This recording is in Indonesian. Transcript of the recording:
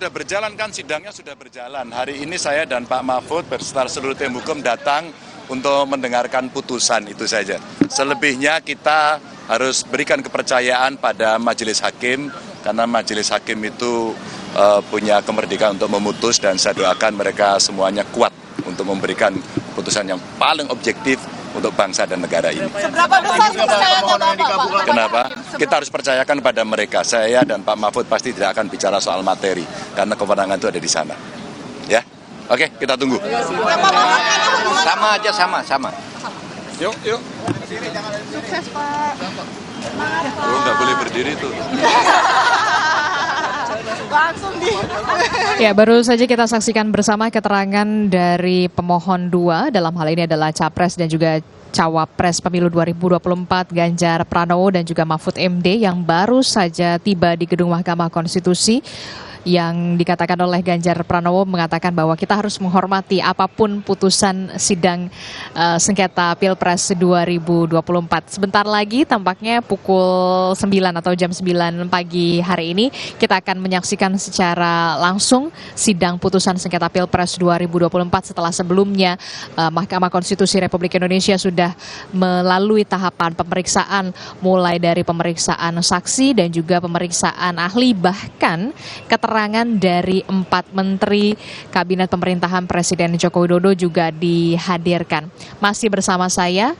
Sudah berjalan kan, sidangnya sudah berjalan. Hari ini saya dan Pak Mahfud beserta seluruh tim hukum datang untuk mendengarkan putusan, itu saja. Selebihnya kita harus berikan kepercayaan pada majelis hakim, karena majelis hakim itu punya kemerdekaan untuk memutus, dan saya doakan mereka semuanya kuat untuk memberikan putusan yang paling objektif untuk bangsa dan negara ini. Seberapa besar kepercayaan Bapak? Kenapa? Kita harus percayakan pada mereka. Saya dan Pak Mahfud pasti tidak akan bicara soal materi, karena kewenangan itu ada di sana. Ya, oke, kita tunggu. Sama aja, sama. Yuk. Sukses Pak. Oh, nggak boleh berdiri tuh. Langsung di. Ya, baru saja kita saksikan bersama keterangan dari pemohon 2, dalam hal ini adalah Capres dan juga Cawapres Pemilu 2024 Ganjar Pranowo dan juga Mahfud MD yang baru saja tiba di gedung Mahkamah Konstitusi. Yang dikatakan oleh Ganjar Pranowo mengatakan bahwa kita harus menghormati apapun putusan sidang sengketa Pilpres 2024. Sebentar lagi tampaknya pukul 9 atau jam 9 pagi hari ini kita akan menyaksikan secara langsung sidang putusan sengketa Pilpres 2024 setelah sebelumnya Mahkamah Konstitusi Republik Indonesia sudah melalui tahapan pemeriksaan mulai dari pemeriksaan saksi dan juga pemeriksaan ahli, bahkan keterangan dari 4 menteri Kabinet Pemerintahan Presiden Joko Widodo juga dihadirkan. Masih bersama saya